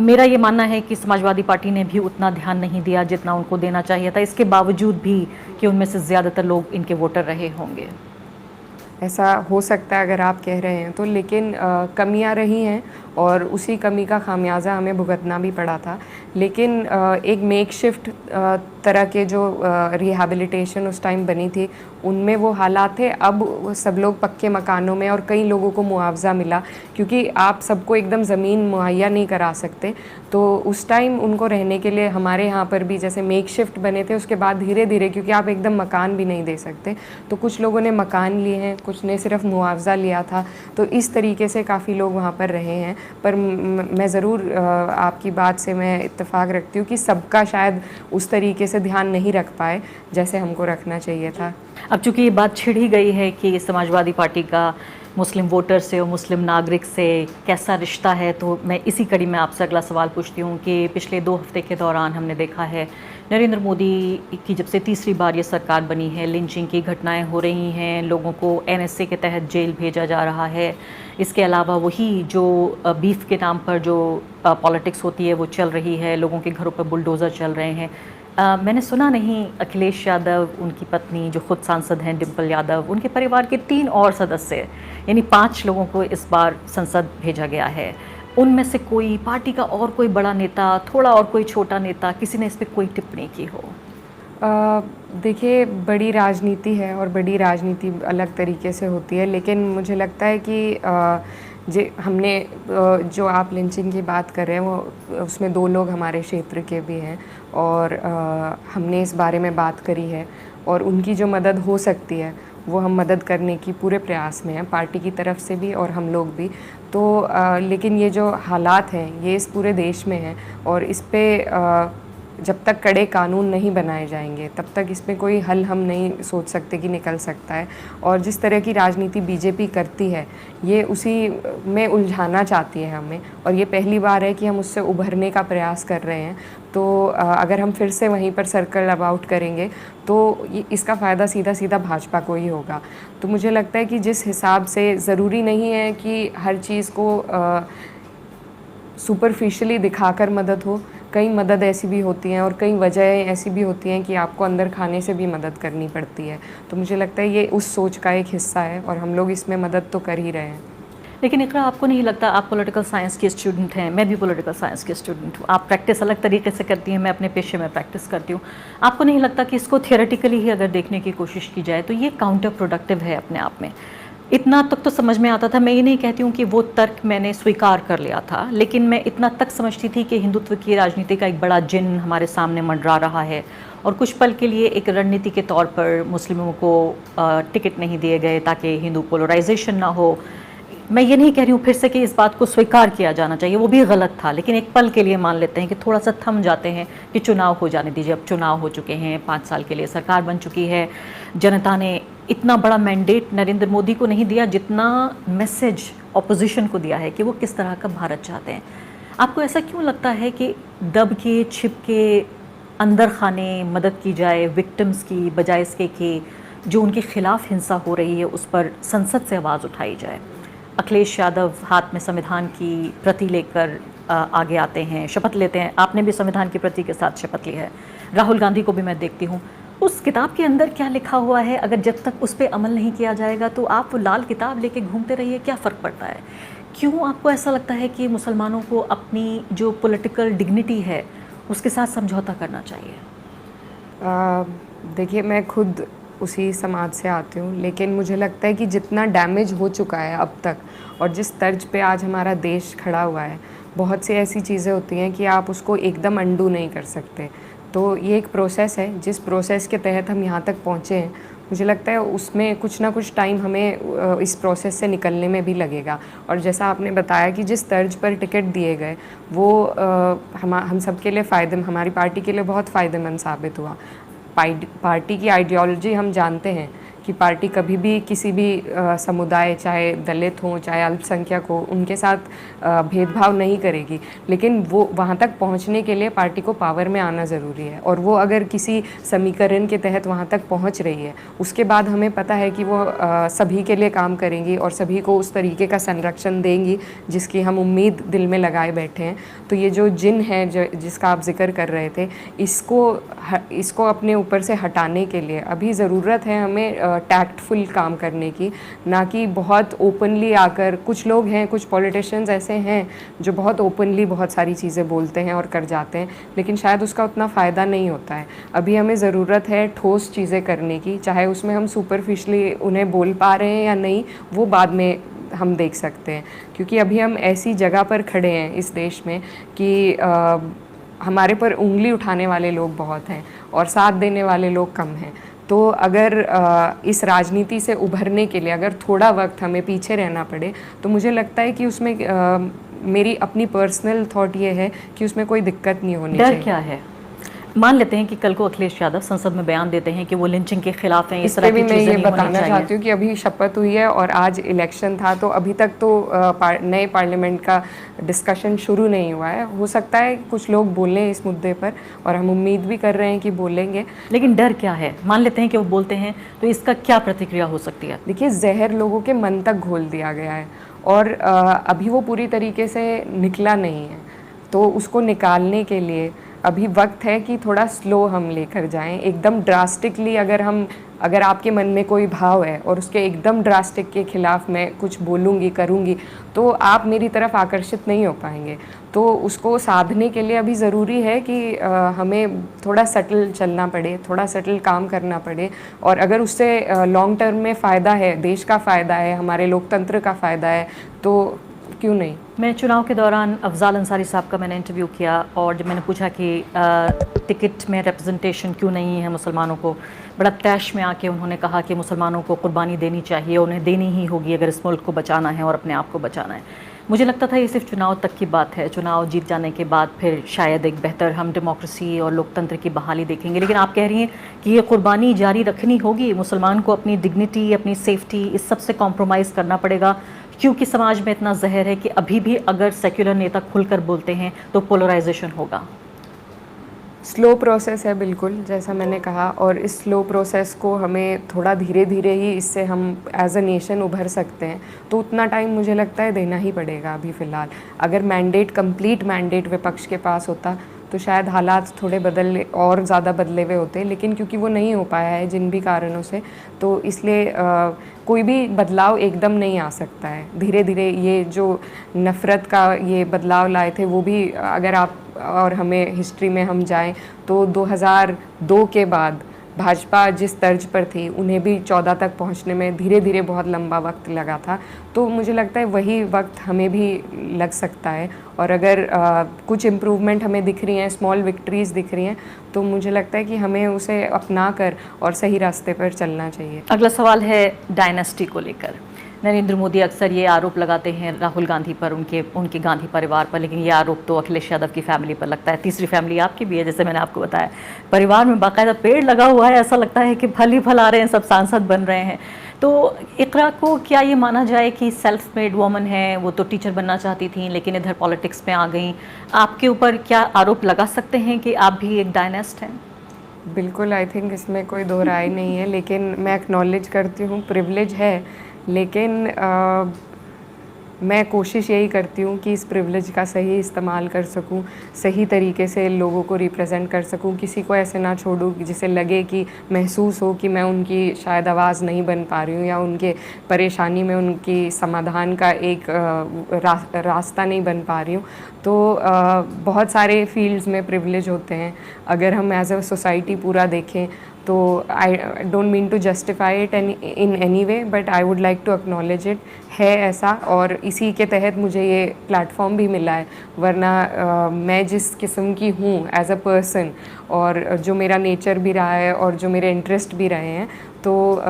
मेरा ये मानना है कि समाजवादी पार्टी ने भी उतना ध्यान नहीं दिया जितना उनको देना चाहिए था, इसके बावजूद भी कि उनमें से ज़्यादातर लोग इनके वोटर रहे होंगे। ऐसा हो सकता है अगर आप कह रहे हैं तो, लेकिन कमियां रही हैं और उसी कमी का खामियाजा हमें भुगतना भी पड़ा था। लेकिन एक मेकशिफ्ट तरह के जो रिहैबिलिटेशन उस टाइम बनी थी उनमें वो हालात थे। अब सब लोग पक्के मकानों में, और कई लोगों को मुआवजा मिला, क्योंकि आप सबको एकदम ज़मीन मुहैया नहीं करा सकते। तो उस टाइम उनको रहने के लिए हमारे यहाँ पर भी जैसे मेकशिफ्ट बने थे, उसके बाद धीरे धीरे, क्योंकि आप एकदम मकान भी नहीं दे सकते, तो कुछ लोगों ने मकान लिए हैं, कुछ ने सिर्फ मुआवजा लिया था। तो इस तरीके से काफ़ी लोग वहाँ पर रहे हैं। पर मैं ज़रूर आपकी बात से मैं इत्तेफाक रखती हूँ कि सबका शायद उस तरीके से ध्यान नहीं रख पाए जैसे हमको रखना चाहिए था। अब चूंकि ये बात छिड़ ही गई है कि समाजवादी पार्टी का मुस्लिम वोटर से और मुस्लिम नागरिक से कैसा रिश्ता है, तो मैं इसी कड़ी में आपसे अगला सवाल पूछती हूँ कि पिछले 2 हफ्ते के दौरान हमने देखा है नरेंद्र मोदी की जब से तीसरी बार ये सरकार बनी है, लिंचिंग की घटनाएं हो रही हैं, लोगों को NSA के तहत जेल भेजा जा रहा है। इसके अलावा वही जो बीफ के नाम पर जो पॉलिटिक्स होती है वो चल रही है, लोगों के घरों पर बुलडोज़र चल रहे हैं। मैंने सुना नहीं, अखिलेश यादव, उनकी पत्नी जो खुद सांसद हैं डिम्पल यादव, उनके परिवार के 3 और सदस्य, यानी 5 लोगों को इस बार संसद भेजा गया है। उनमें से कोई पार्टी का और कोई बड़ा नेता, थोड़ा और कोई छोटा नेता, किसी ने इस पर कोई टिप्पणी की हो? देखिए, बड़ी राजनीति है और बड़ी राजनीति अलग तरीके से होती है, लेकिन मुझे लगता है कि हमने जो आप लिंचिंग की बात कर रहे हैं वो उसमें 2 लोग हमारे क्षेत्र के भी हैं, और हमने इस बारे में बात करी है, और उनकी जो मदद हो सकती है वो हम मदद करने की पूरे प्रयास में हैं, पार्टी की तरफ से भी और हम लोग भी। तो लेकिन ये जो हालात हैं ये इस पूरे देश में हैं, और इस पे जब तक कड़े कानून नहीं बनाए जाएंगे तब तक इसमें कोई हल हम नहीं सोच सकते कि निकल सकता है। और जिस तरह की राजनीति बीजेपी करती है ये उसी में उलझाना चाहती है हमें, और ये पहली बार है कि हम उससे उभरने का प्रयास कर रहे हैं। तो अगर हम फिर से वहीं पर सर्कल अबाउट करेंगे तो इसका फ़ायदा सीधा सीधा भाजपा को ही होगा। तो मुझे लगता है कि जिस हिसाब से ज़रूरी नहीं है कि हर चीज़ को सुपरफिशियली दिखाकर मदद हो, कई मदद ऐसी भी होती हैं और कई वजहें ऐसी भी होती हैं कि आपको अंदर खाने से भी मदद करनी पड़ती है। तो मुझे लगता है ये उस सोच का एक हिस्सा है और हम लोग इसमें मदद तो कर ही रहे हैं। लेकिन इकरा, आपको नहीं लगता, आप पॉलिटिकल साइंस के स्टूडेंट हैं, मैं भी पॉलिटिकल साइंस के स्टूडेंट हूँ, आप प्रैक्टिस अलग तरीके से करती हैं, मैं अपने पेशे में प्रैक्टिस करती हूँ, आपको नहीं लगता कि इसको थियोरेटिकली ही अगर देखने की कोशिश की जाए तो ये काउंटर प्रोडक्टिव है अपने आप में? इतना तक तो समझ में आता था, मैं ये नहीं कहती हूँ कि वो तर्क मैंने स्वीकार कर लिया था, लेकिन मैं इतना तक समझती थी कि हिंदुत्व की राजनीति का एक बड़ा जिन हमारे सामने मंडरा रहा है, और कुछ पल के लिए एक रणनीति के तौर पर मुस्लिमों को टिकट नहीं दिए गए ताकि हिंदू पोलराइजेशन ना हो। मैं ये नहीं कह रही हूँ फिर से कि इस बात को स्वीकार किया जाना चाहिए, वो भी गलत था, लेकिन एक पल के लिए मान लेते हैं कि थोड़ा सा थम जाते हैं कि चुनाव हो जाने दीजिए। अब चुनाव हो चुके हैं, 5 साल के लिए सरकार बन चुकी है, जनता ने इतना बड़ा मैंडेट नरेंद्र मोदी को नहीं दिया जितना मैसेज ऑपोजिशन को दिया है कि वो किस तरह का भारत चाहते हैं। आपको ऐसा क्यों लगता है कि दब के छिप के अंदर खाने मदद की जाए विक्टिम्स की, बजाय इसके कि जो उनके खिलाफ हिंसा हो रही है उस पर संसद से आवाज़ उठाई जाए। अखिलेश यादव हाथ में संविधान की प्रति लेकर आगे आते हैं, शपथ लेते हैं। आपने भी संविधान की प्रति के साथ शपथ ली है। राहुल गांधी को भी मैं देखती हूँ, उस किताब के अंदर क्या लिखा हुआ है, अगर जब तक उस पर अमल नहीं किया जाएगा तो आप वो लाल किताब लेके घूमते रहिए, क्या फ़र्क पड़ता है? क्यों आपको ऐसा लगता है कि मुसलमानों को अपनी जो पॉलिटिकल डिग्निटी है उसके साथ समझौता करना चाहिए? देखिए, मैं खुद उसी समाज से आती हूँ, लेकिन मुझे लगता है कि जितना डैमेज हो चुका है अब तक और जिस तर्ज पे आज हमारा देश खड़ा हुआ है, बहुत सी ऐसी चीज़ें होती हैं कि आप उसको एकदम अंडू नहीं कर सकते। तो ये एक प्रोसेस है, जिस प्रोसेस के तहत हम यहाँ तक पहुँचे हैं, मुझे लगता है उसमें कुछ ना कुछ टाइम हमें इस प्रोसेस से निकलने में भी लगेगा। और जैसा आपने बताया कि जिस तर्ज पर टिकट दिए गए वो हम सब के लिए हमारी पार्टी के लिए बहुत फ़ायदेमंद साबित हुआ। पार्टी की आइडियोलॉजी हम जानते हैं कि पार्टी कभी भी किसी भी समुदाय, चाहे दलित हों चाहे अल्पसंख्यक हो, उनके साथ भेदभाव नहीं करेगी। लेकिन वो वहाँ तक पहुँचने के लिए पार्टी को पावर में आना ज़रूरी है, और वो अगर किसी समीकरण के तहत वहाँ तक पहुँच रही है, उसके बाद हमें पता है कि वो सभी के लिए काम करेंगी और सभी को उस तरीके का संरक्षण देंगी जिसकी हम उम्मीद दिल में लगाए बैठे हैं। तो ये जो जिन है जिसका आप जिक्र कर रहे थे, इसको अपने ऊपर से हटाने के लिए अभी ज़रूरत है हमें टैक्टफुल काम करने की, ना कि बहुत ओपनली आकर। कुछ लोग हैं, कुछ पॉलिटिशियंस ऐसे हैं जो बहुत ओपनली बहुत सारी चीज़ें बोलते हैं और कर जाते हैं, लेकिन शायद उसका उतना फ़ायदा नहीं होता है। अभी हमें ज़रूरत है ठोस चीज़ें करने की, चाहे उसमें हम सुपरफिशली उन्हें बोल पा रहे हैं या नहीं, वो बाद में हम देख सकते हैं। क्योंकि अभी हम ऐसी जगह पर खड़े हैं इस देश में कि हमारे पर उंगली उठाने वाले लोग बहुत हैं और साथ देने वाले लोग कम हैं। तो अगर इस राजनीति से उभरने के लिए अगर थोड़ा वक्त हमें पीछे रहना पड़े, तो मुझे लगता है कि उसमें मेरी अपनी पर्सनल थॉट ये है कि उसमें कोई दिक्कत नहीं होनी चाहिए। डर क्या है? मान लेते हैं कि कल को अखिलेश यादव संसद में बयान देते हैं कि वो लिंचिंग के खिलाफ हैं, इस तरह की चीजें नहीं होनी चाहिए। मैं ये बताना चाहती हूँ कि अभी शपथ हुई है और आज इलेक्शन था, तो अभी तक तो नए पार्लियामेंट का डिस्कशन शुरू नहीं हुआ है। हो सकता है कुछ लोग बोलें इस मुद्दे पर, और हम उम्मीद भी कर रहे हैं कि बोलेंगे। लेकिन डर क्या है? मान लेते हैं कि वो बोलते हैं, तो इसका क्या प्रतिक्रिया हो सकती है? देखिए, जहर लोगों के मन तक घोल दिया गया है और अभी वो पूरी तरीके से निकला नहीं है, तो उसको निकालने के लिए अभी वक्त है कि थोड़ा स्लो हम लेकर जाएं। एकदम ड्रास्टिकली अगर आपके मन में कोई भाव है और उसके एकदम ड्रास्टिक के खिलाफ मैं कुछ बोलूँगी करूँगी, तो आप मेरी तरफ आकर्षित नहीं हो पाएंगे। तो उसको साधने के लिए अभी ज़रूरी है कि हमें थोड़ा सटल चलना पड़े, थोड़ा सटल काम करना पड़े, और अगर उससे लॉन्ग टर्म में फ़ायदा है, देश का फ़ायदा है, हमारे लोकतंत्र का फ़ायदा है, तो क्यों नहीं। मैं चुनाव के दौरान अफजाल अंसारी साहब का मैंने इंटरव्यू किया, और जब मैंने पूछा कि टिकट में रिप्रेजेंटेशन क्यों नहीं है मुसलमानों को, बड़ा तैश में आके उन्होंने कहा कि मुसलमानों को कुर्बानी देनी चाहिए, उन्हें देनी ही होगी अगर इस मुल्क को बचाना है और अपने आप को बचाना है। मुझे लगता था ये सिर्फ चुनाव तक की बात है, चुनाव जीत जाने के बाद फिर शायद एक बेहतर हम डेमोक्रेसी और लोकतंत्र की बहाली देखेंगे। लेकिन आप कह रही हैं कि ये कुर्बानी जारी रखनी होगी, मुसलमान को अपनी डिग्निटी, अपनी सेफ्टी, इस सब से कॉम्प्रोमाइज़ करना पड़ेगा, क्योंकि समाज में इतना जहर है कि अभी भी अगर सेक्युलर नेता खुलकर बोलते हैं तो पोलराइजेशन होगा। स्लो प्रोसेस है बिल्कुल, जैसा मैंने कहा, और इस स्लो प्रोसेस को हमें थोड़ा धीरे धीरे ही इससे हम एज अ नेशन उभर सकते हैं। तो उतना टाइम मुझे लगता है देना ही पड़ेगा अभी फ़िलहाल। अगर कंप्लीट मैंडेट विपक्ष के पास होता तो शायद हालात थोड़े और ज़्यादा बदले हुए होते, लेकिन क्योंकि वो नहीं हो पाया है जिन भी कारणों से, तो इसलिए कोई भी बदलाव एकदम नहीं आ सकता है। धीरे धीरे ये जो नफ़रत का ये बदलाव लाए थे, वो भी अगर आप और हमें हिस्ट्री में हम जाएं तो 2002 के बाद भाजपा जिस तर्ज पर थी, उन्हें भी 14 तक पहुंचने में धीरे धीरे बहुत लंबा वक्त लगा था। तो मुझे लगता है वही वक्त हमें भी लग सकता है, और अगर कुछ इम्प्रूवमेंट हमें दिख रही हैं, स्मॉल विक्ट्रीज़ दिख रही हैं, तो मुझे लगता है कि हमें उसे अपना कर और सही रास्ते पर चलना चाहिए। अगला सवाल है डायनेस्टी को लेकर। नरेंद्र मोदी अक्सर ये आरोप लगाते हैं राहुल गांधी पर, उनके गांधी परिवार पर, लेकिन ये आरोप तो अखिलेश यादव की फैमिली पर लगता है। तीसरी फैमिली आपकी भी है, जैसे मैंने आपको बताया। परिवार में बाकायदा पेड़ लगा हुआ है, ऐसा लगता है कि फल ही फल आ रहे हैं, सब सांसद बन रहे हैं। तो इकरा को क्या ये माना जाए कि सेल्फ मेड वोमन है, वो तो टीचर बनना चाहती थी लेकिन इधर पॉलिटिक्स में आ गई। आपके ऊपर क्या आरोप लगा सकते हैं कि आप भी एक डायनेस्ट हैं? बिल्कुल, आई थिंक इसमें कोई दो राय नहीं है, लेकिन मैं एक्नॉलेज करती हूँ प्रिविलेज है, लेकिन मैं कोशिश यही करती हूँ कि इस प्रिविलेज का सही इस्तेमाल कर सकूँ, सही तरीके से लोगों को रिप्रेजेंट कर सकूँ, किसी को ऐसे ना छोड़ूँ जिसे लगे कि महसूस हो कि मैं उनकी शायद आवाज़ नहीं बन पा रही हूँ या उनके परेशानी में उनकी समाधान का एक रास्ता नहीं बन पा रही हूँ। तो बहुत सारे फील्ड्स में प्रिविलेज होते हैं। अगर हम एज अ सोसाइटी पूरा देखें तो I don't mean to justify it in any way, but I would like to acknowledge it है ऐसा, और इसी के तहत मुझे ये प्लेटफॉर्म भी मिला है। वरना मैं जिस किस्म की हूँ एज अ पर्सन, और जो मेरा नेचर भी रहा है और जो मेरे इंटरेस्ट भी रहे हैं, तो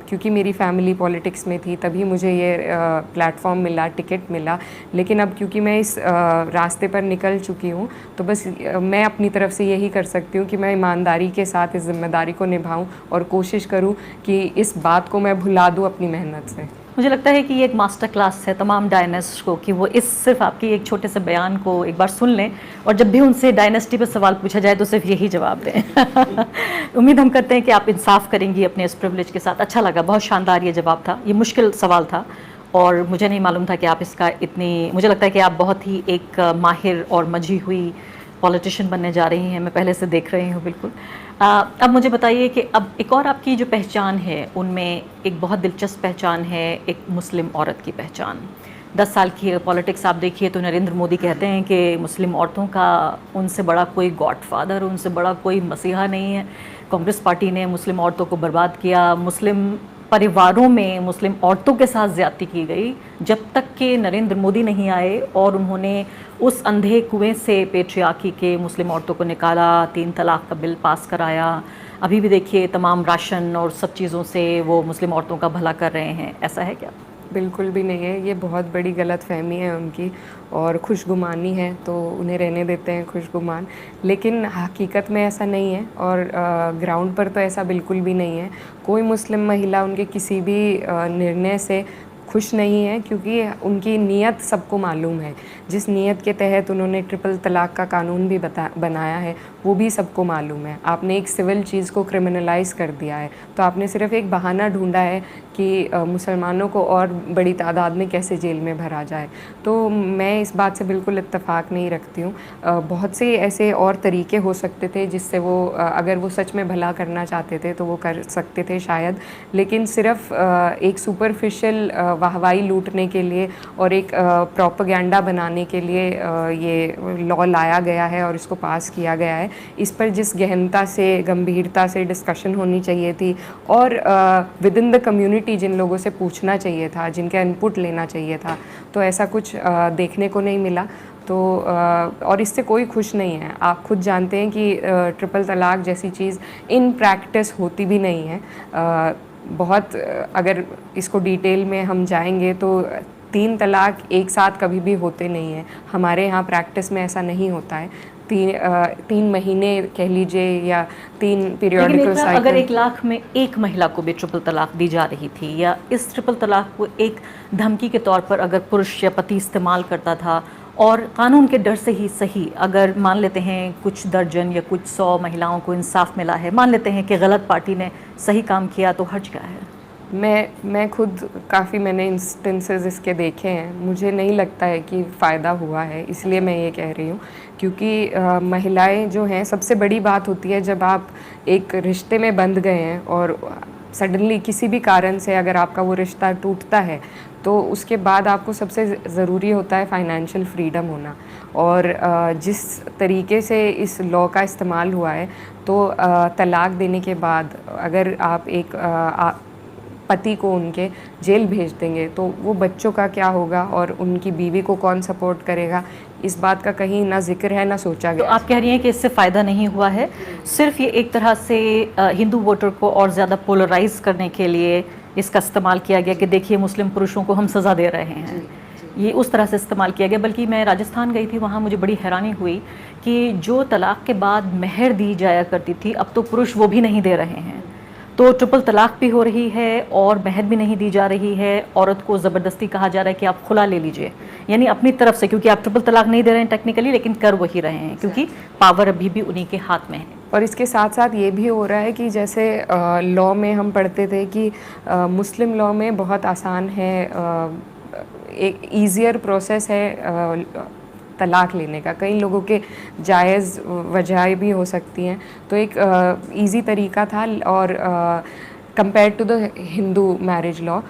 क्योंकि मेरी फैमिली पॉलिटिक्स में थी तभी मुझे ये प्लेटफॉर्म मिला, टिकट मिला। लेकिन अब क्योंकि मैं इस रास्ते पर निकल चुकी हूँ, तो बस मैं अपनी तरफ से यही कर सकती हूँ कि मैं ईमानदारी के साथ इस जिम्मेदारी को निभाऊँ और कोशिश करूँ कि इस बात को मैं भुला दूँ अपनी मेहनत से। मुझे लगता है कि ये एक मास्टर क्लास है तमाम डायनेस्ट को कि वो इस सिर्फ आपकी एक छोटे से बयान को एक बार सुन लें, और जब भी उनसे डायनेस्टी पर सवाल पूछा जाए तो सिर्फ यही जवाब दें। उम्मीद हम करते हैं कि आप इंसाफ करेंगी अपने इस प्रिविलेज के साथ। अच्छा लगा, बहुत शानदार ये जवाब था। ये मुश्किल सवाल था और मुझे नहीं मालूम था कि आप इसका इतनी, मुझे लगता है कि आप बहुत ही एक माहिर और मजी हुई पॉलिटिशियन बनने जा रही हैं, मैं पहले से देख रही हूँ बिल्कुल। अब मुझे बताइए कि अब एक और आपकी जो पहचान है उनमें एक बहुत दिलचस्प पहचान है, एक मुस्लिम औरत की पहचान। 10 साल की पॉलिटिक्स आप देखिए तो नरेंद्र मोदी कहते हैं कि मुस्लिम औरतों का उनसे बड़ा कोई गॉडफादर, उनसे बड़ा कोई मसीहा नहीं है। कांग्रेस पार्टी ने मुस्लिम औरतों को बर्बाद किया, मुस्लिम परिवारों में मुस्लिम औरतों के साथ ज़्यादती की गई, जब तक कि नरेंद्र मोदी नहीं आए और उन्होंने उस अंधे कुएं से पेट्रियार्की के मुस्लिम औरतों को निकाला, 3 तलाक का बिल पास कराया। अभी भी देखिए तमाम राशन और सब चीज़ों से वो मुस्लिम औरतों का भला कर रहे हैं। ऐसा है क्या? बिल्कुल भी नहीं है, ये बहुत बड़ी गलतफहमी है उनकी और खुशगुमानी है, तो उन्हें रहने देते हैं खुशगुमान। लेकिन हकीकत में ऐसा नहीं है और ग्राउंड पर तो ऐसा बिल्कुल भी नहीं है। कोई मुस्लिम महिला उनके किसी भी निर्णय से खुश नहीं है, क्योंकि उनकी नीयत सबको मालूम है। जिस नीयत के तहत उन्होंने ट्रिपल तलाक का कानून भी बनाया है वो भी सबको मालूम है। आपने एक सिविल चीज़ को क्रिमिनलाइज कर दिया है, तो आपने सिर्फ एक बहाना ढूंढा है कि मुसलमानों को और बड़ी तादाद में कैसे जेल में भरा जाए। तो मैं इस बात से बिल्कुल इत्तेफाक नहीं रखती हूँ। बहुत से ऐसे और तरीके हो सकते थे जिससे वो अगर वो सच में भला करना चाहते थे तो वो कर सकते थे शायद, लेकिन सिर्फ एक सुपरफिशियल वाहवाही लूटने के लिए और एक प्रोपेगेंडा बनाने के लिए ये लॉ लाया गया है और इसको पास किया गया है। इस पर जिस गहनता से, गंभीरता से डिस्कशन होनी चाहिए थी और विद इन द कम्युनिटी जिन लोगों से पूछना चाहिए था, जिनका इनपुट लेना चाहिए था, तो ऐसा कुछ देखने को नहीं मिला। तो और इससे कोई खुश नहीं है। आप खुद जानते हैं कि ट्रिपल तलाक जैसी चीज़ इन प्रैक्टिस होती भी नहीं है। बहुत अगर इसको डिटेल में हम जाएंगे तो 3 तलाक एक साथ कभी भी होते नहीं हैं। हमारे यहाँ प्रैक्टिस में ऐसा नहीं होता है। 3 महीने कह लीजिए या 3 पीरियोडिकल साइकिल। अगर 1 लाख में एक महिला को भी ट्रिपल तलाक दी जा रही थी, या इस ट्रिपल तलाक को एक धमकी के तौर पर अगर पुरुष या पति इस्तेमाल करता था, और कानून के डर से ही सही, अगर मान लेते हैं कुछ दर्जन या कुछ 100 महिलाओं को इंसाफ मिला है, मान लेते हैं कि गलत पार्टी ने सही काम किया, तो हर्ज क्या है? मैं खुद काफ़ी मैंने इंस्टेंसेस इसके देखे हैं। मुझे नहीं लगता है कि फ़ायदा हुआ है, इसलिए मैं ये कह रही हूँ। क्योंकि महिलाएं जो हैं, सबसे बड़ी बात होती है जब आप एक रिश्ते में बंध गए हैं और सडनली किसी भी कारण से अगर आपका वो रिश्ता टूटता है, तो उसके बाद आपको सबसे ज़रूरी होता है फाइनेंशियल फ्रीडम होना। और जिस तरीके से इस लॉ का इस्तेमाल हुआ है, तो तलाक देने के बाद अगर आप एक पति को उनके जेल भेज देंगे तो वो बच्चों का क्या होगा और उनकी बीवी को कौन सपोर्ट करेगा, इस बात का कहीं ना जिक्र है ना सोचा गया। तो आप कह रही हैं कि इससे फ़ायदा नहीं हुआ है, सिर्फ ये एक तरह से हिंदू वोटर को और ज़्यादा पोलराइज करने के लिए इसका इस्तेमाल किया गया कि देखिए मुस्लिम पुरुषों को हम सज़ा दे रहे हैं, ये उस तरह से इस्तेमाल किया गया। बल्कि मैं राजस्थान गई थी, वहाँ मुझे बड़ी हैरानी हुई कि जो तलाक के बाद मेहर दी जाया करती थी, अब तो पुरुष वो भी नहीं दे रहे हैं। तो ट्रिपल तलाक भी हो रही है और महर भी नहीं दी जा रही है। औरत को ज़बरदस्ती कहा जा रहा है कि आप खुला ले लीजिए, यानी अपनी तरफ से, क्योंकि आप ट्रिपल तलाक नहीं दे रहे हैं टेक्निकली, लेकिन कर वही रहे हैं क्योंकि पावर अभी भी उन्हीं के हाथ में है। और इसके साथ साथ ये भी हो रहा है कि जैसे लॉ में हम पढ़ते थे कि मुस्लिम लॉ में बहुत आसान है, एक ईज़ियर प्रोसेस है तलाक़ लेने का। कई लोगों के जायज़ वजह भी हो सकती हैं, तो एक इजी तरीका था और compare to the Hindu marriage law.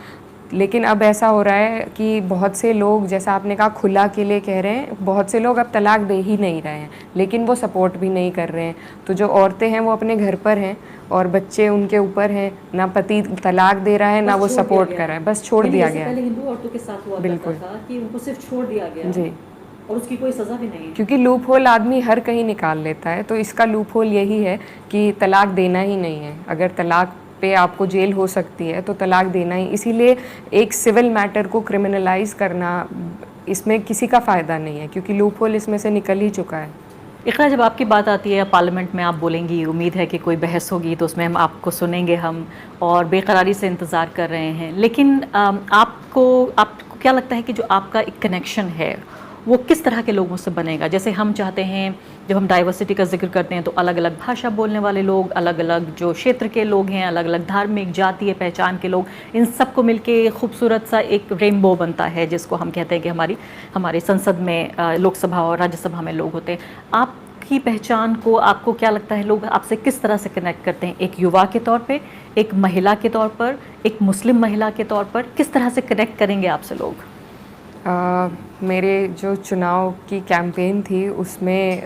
लेकिन अब ऐसा हो रहा है कि बहुत से लोग, जैसा आपने कहा खुला के लिए कह रहे हैं, बहुत से लोग अब तलाक दे ही नहीं रहे हैं, लेकिन वो सपोर्ट भी नहीं कर रहे हैं। तो जो औरतें हैं वो अपने घर पर हैं और बच्चे उनके ऊपर हैं, ना पति तलाक दे रहा है ना वो सपोर्ट कर रहा है, बस छोड़ दिया गया है। पहले हिंदू औरतों के साथ हुआ बिल्कुल करता था कि उनको सिर्फ छोड़ दिया गया जी, और उसकी कोई सज़ा भी नहीं है। क्योंकि लूप होल आदमी हर कहीं निकाल लेता है, तो इसका लूप होल यही है कि तलाक देना ही नहीं है। अगर तलाक पे आपको जेल हो सकती है तो तलाक देना ही, इसीलिए एक सिविल मैटर को क्रिमिनलाइज करना, इसमें किसी का फ़ायदा नहीं है क्योंकि लूप होल इसमें से निकल ही चुका है। इकरा, जब आपकी बात आती है पार्लियामेंट में आप बोलेंगी, उम्मीद है कि कोई बहस होगी तो उसमें हम आपको सुनेंगे हम, और बेकरारी से इंतज़ार कर रहे हैं। लेकिन आपको क्या लगता है कि जो आपका एक कनेक्शन है वो किस तरह के लोगों से बनेगा? जैसे हम चाहते हैं, जब हम डाइवर्सिटी का जिक्र करते हैं तो अलग अलग भाषा बोलने वाले लोग, अलग अलग जो क्षेत्र के लोग हैं, अलग अलग धार्मिक जातीय पहचान के लोग, इन सबको मिलके खूबसूरत सा एक रेनबो बनता है, जिसको हम कहते हैं कि हमारी संसद में, लोकसभा और राज्यसभा में लोग होते हैं। आपकी पहचान को, आपको क्या लगता है लोग आपसे किस तरह से कनेक्ट करते हैं? एक युवा के तौर पर, एक महिला के तौर पर, एक मुस्लिम महिला के तौर पर, किस तरह से कनेक्ट करेंगे आपसे लोग? मेरे जो चुनाव की कैंपेन थी उसमें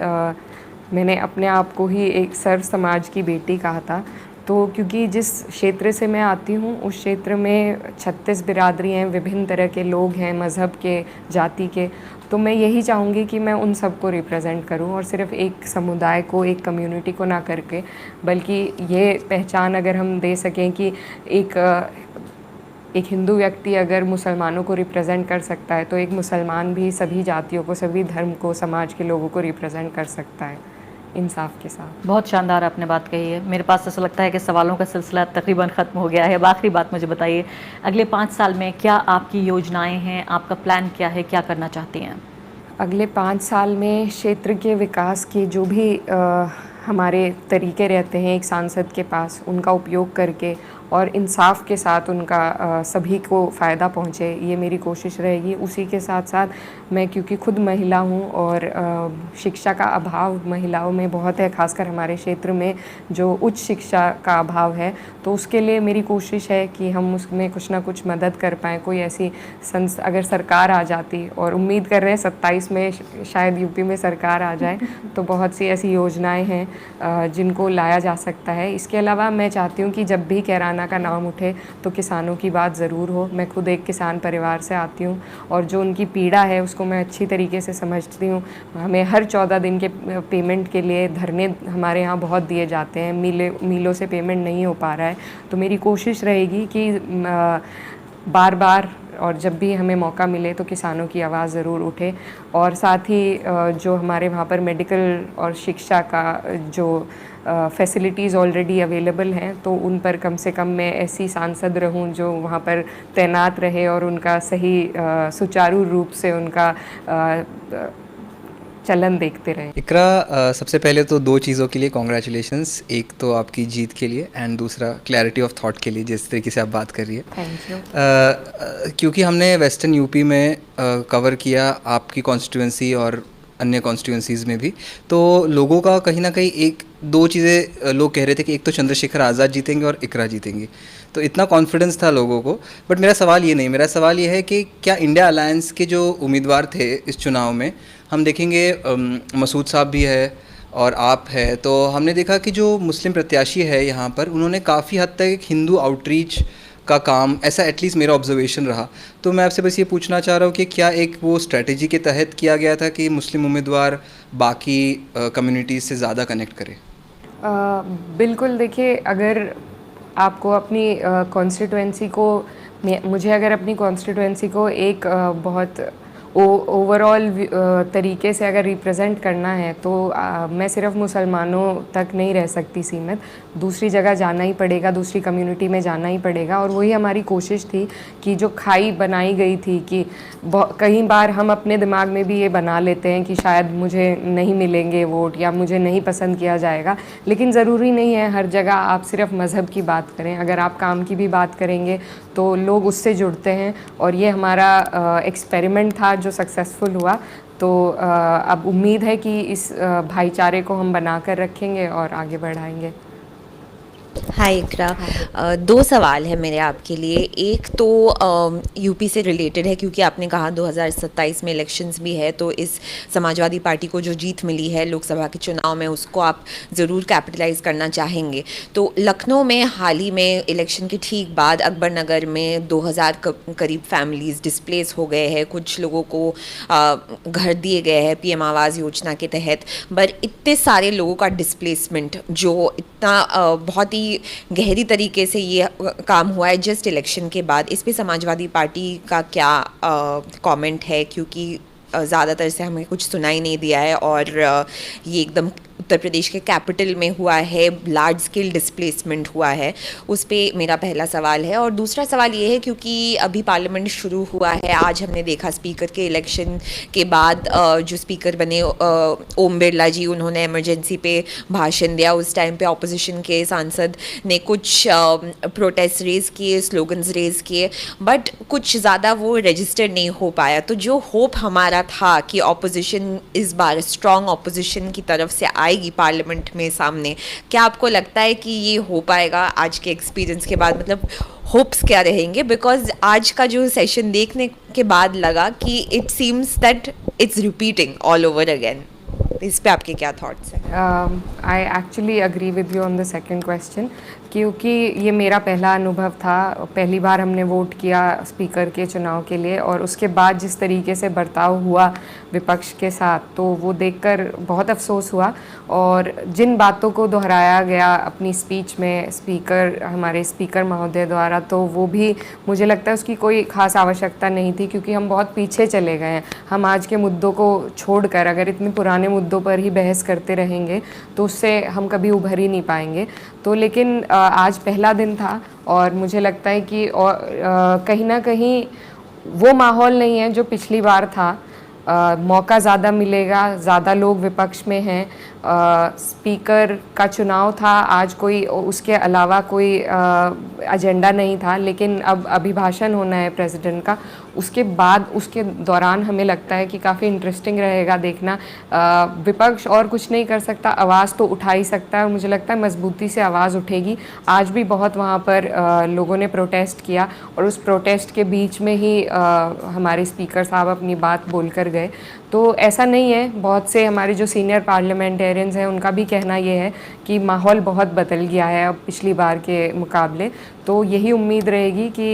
मैंने अपने आप को ही एक सर्व समाज की बेटी कहा था। तो क्योंकि जिस क्षेत्र से मैं आती हूँ उस क्षेत्र में 36 बिरादरी हैं, विभिन्न तरह के लोग हैं, मज़हब के, जाति के, तो मैं यही चाहूँगी कि मैं उन सबको रिप्रेजेंट करूँ और सिर्फ एक समुदाय को, एक कम्युनिटी को ना करके, बल्कि ये पहचान अगर हम दे सकें कि एक हिंदू व्यक्ति अगर मुसलमानों को रिप्रेजेंट कर सकता है तो एक मुसलमान भी सभी जातियों को, सभी धर्म को, समाज के लोगों को रिप्रेजेंट कर सकता है इंसाफ के साथ। बहुत शानदार आपने बात कही है। मेरे पास ऐसा लगता है कि सवालों का सिलसिला तकरीबन ख़त्म हो गया है। अब आखिरी बात मुझे बताइए, अगले 5 साल में क्या आपकी योजनाएं हैं, आपका प्लान क्या है, क्या करना चाहती हैं? अगले 5 साल में क्षेत्र के विकास की जो भी हमारे तरीके रहते हैं एक सांसद के पास, उनका उपयोग करके और इंसाफ के साथ उनका सभी को फ़ायदा पहुँचे, ये मेरी कोशिश रहेगी। उसी के साथ साथ मैं, क्योंकि खुद महिला हूँ और शिक्षा का अभाव महिलाओं में बहुत है, खासकर हमारे क्षेत्र में जो उच्च शिक्षा का अभाव है, तो उसके लिए मेरी कोशिश है कि हम उसमें कुछ ना कुछ मदद कर पाएँ। कोई ऐसी अगर सरकार आ जाती, और उम्मीद कर रहे हैं 27 में शायद यूपी में सरकार आ जाए, तो बहुत सी ऐसी योजनाएँ हैं जिनको लाया जा सकता है। इसके अलावा मैं चाहती हूँ कि जब भी कैराना का नाम उठे तो किसानों की बात ज़रूर हो। मैं खुद एक किसान परिवार से आती हूँ और जो उनकी पीड़ा है उसको मैं अच्छी तरीके से समझती हूँ। हमें हर 14 दिन के पेमेंट के लिए धरने हमारे यहाँ बहुत दिए जाते हैं, मीलों से पेमेंट नहीं हो पा रहा है। तो मेरी कोशिश रहेगी कि बार बार और जब भी हमें मौका मिले तो किसानों की आवाज़ ज़रूर उठे। और साथ ही जो हमारे वहाँ पर मेडिकल और शिक्षा का जो फैसिलिटीज़ ऑलरेडी अवेलेबल हैं, तो उन पर कम से कम मैं ऐसी सांसद रहूं जो वहाँ पर तैनात रहे और उनका सही सुचारू रूप से उनका चलन देखते रहे। इकरा, सबसे पहले तो 2 चीज़ों के लिए कॉन्ग्रेचुलेशंस। एक तो आपकी जीत के लिए एंड दूसरा क्लैरिटी ऑफ थॉट के लिए, जिस तरीके से आप बात कर रही है। Thank you. क्योंकि हमने वेस्टर्न यूपी में कवर किया, आपकी कॉन्स्टिट्यूंसी और अन्य कॉन्स्टिट्यूंसीज़ में भी, तो लोगों का कहीं ना कहीं 1-2 चीज़ें लोग कह रहे थे कि एक तो चंद्रशेखर आज़ाद जीतेंगे और इकरा जीतेंगी, तो इतना कॉन्फिडेंस था लोगों को। बट मेरा सवाल ये नहीं, मेरा सवाल ये है कि क्या इंडिया अलायंस के जो उम्मीदवार थे इस चुनाव में, हम देखेंगे मसूद साहब भी है और आप है, तो हमने देखा कि जो मुस्लिम प्रत्याशी है यहाँ पर, उन्होंने काफ़ी हद तक एक हिंदू आउटरीच का काम, ऐसा एटलीस्ट मेरा ऑब्जर्वेशन रहा। तो मैं आपसे बस ये पूछना चाह रहा हूँ कि क्या एक वो स्ट्रेटजी के तहत किया गया था कि मुस्लिम उम्मीदवार बाकी कम्युनिटीज़ से ज़्यादा कनेक्ट करें? बिल्कुल। देखिए, अगर आपको अपनी कॉन्स्टिट्यूएंसी को, मुझे अगर अपनी कॉन्स्टिट्यूएंसी को एक बहुत ओवरऑल तरीके से अगर रिप्रेजेंट करना है तो मैं सिर्फ मुसलमानों तक नहीं रह सकती सीमित, दूसरी जगह जाना ही पड़ेगा, दूसरी कम्युनिटी में जाना ही पड़ेगा। और वही हमारी कोशिश थी कि जो खाई बनाई गई थी कि कई बार हम अपने दिमाग में भी ये बना लेते हैं कि शायद मुझे नहीं मिलेंगे वोट या मुझे नहीं पसंद किया जाएगा, लेकिन ज़रूरी नहीं है हर जगह आप सिर्फ मज़हब की बात करें। अगर आप काम की भी बात करेंगे तो लोग उससे जुड़ते हैं, और ये हमारा एक्सपेरिमेंट था जो सक्सेसफुल हुआ। तो अब उम्मीद है कि इस भाईचारे को हम बना कर रखेंगे और आगे बढ़ाएंगे। हाय इकरा, दो सवाल है मेरे आपके लिए। एक तो यूपी से रिलेटेड है, क्योंकि आपने कहा 2027 में इलेक्शंस भी है, तो इस समाजवादी पार्टी को जो जीत मिली है लोकसभा के चुनाव में उसको आप ज़रूर कैपिटलाइज करना चाहेंगे। तो लखनऊ में हाल ही में इलेक्शन के ठीक बाद अकबर नगर में 2000 करीब फैमिलीज़ डिस्प्लेस हो गए हैं, कुछ लोगों को घर दिए गए हैं पीएम आवास योजना के तहत। पर इतने सारे लोगों का डिस्प्लेसमेंट जो इतना बहुत ही गहरी तरीके से ये काम हुआ है जस्ट इलेक्शन के बाद, इस पे समाजवादी पार्टी का क्या कमेंट है? क्योंकि ज़्यादातर से हमें कुछ सुनाई नहीं दिया है, और ये एकदम उत्तर प्रदेश के कैपिटल में हुआ है, लार्ज स्केल डिस्प्लेसमेंट हुआ है। उस पे मेरा पहला सवाल है। और दूसरा सवाल ये है, क्योंकि अभी पार्लियामेंट शुरू हुआ है, आज हमने देखा स्पीकर के इलेक्शन के बाद जो स्पीकर बने ओम बिरला जी, उन्होंने इमरजेंसी पे भाषण दिया। उस टाइम पे ऑपोजिशन के सांसद ने कुछ प्रोटेस्ट रेज़ किए, स्लोगन्स रेज़ किए, बट कुछ ज़्यादा वो रजिस्टर नहीं हो पाया। तो जो होप हमारा था कि ऑपोजिशन इस बार स्ट्रॉन्ग ऑपोजिशन की तरफ से आएगी पार्लियामेंट में सामने, क्या आपको लगता है कि ये हो पाएगा आज के एक्सपीरियंस के बाद? मतलब होप्स क्या रहेंगे? बिकॉज आज का जो सेशन देखने के बाद लगा कि it seems that it's repeating all over again. इस पे आपके क्या थॉट्स हैं? I actually agree with you on the second question, क्योंकि ये मेरा पहला अनुभव था। पहली बार हमने वोट किया स्पीकर के चुनाव के लिए, और उसके बाद जिस तरीके से बर्ताव हुआ विपक्ष के साथ, तो वो देखकर बहुत अफसोस हुआ। और जिन बातों को दोहराया गया अपनी स्पीच में हमारे स्पीकर महोदय द्वारा, तो वो भी मुझे लगता है उसकी कोई ख़ास आवश्यकता नहीं थी, क्योंकि हम बहुत पीछे चले गए हैं। हम आज के मुद्दों को छोड़कर अगर इतने पुराने मुद्दों पर ही बहस करते रहेंगे तो उससे हम कभी उभर ही नहीं पाएंगे। तो लेकिन आज पहला दिन था, और मुझे लगता है कि कहीं ना कहीं वो माहौल नहीं है जो पिछली बार था। मौका ज़्यादा मिलेगा, ज़्यादा लोग विपक्ष में हैं। स्पीकर का चुनाव था आज, कोई उसके अलावा कोई एजेंडा नहीं था, लेकिन अब अभिभाषण होना है प्रेसिडेंट का। उसके बाद उसके दौरान हमें लगता है कि काफ़ी इंटरेस्टिंग रहेगा देखना। विपक्ष और कुछ नहीं कर सकता, आवाज़ तो उठा ही सकता है, और मुझे लगता है मजबूती से आवाज़ उठेगी। आज भी बहुत वहाँ पर लोगों ने प्रोटेस्ट किया, और उस प्रोटेस्ट के बीच में ही हमारे स्पीकर साहब अपनी बात बोलकर गए। तो ऐसा नहीं है, बहुत से हमारे जो सीनियर पार्लियामेंटेरियंस हैं उनका भी कहना ये है कि माहौल बहुत बदल गया है अब पिछली बार के मुकाबले। तो यही उम्मीद रहेगी कि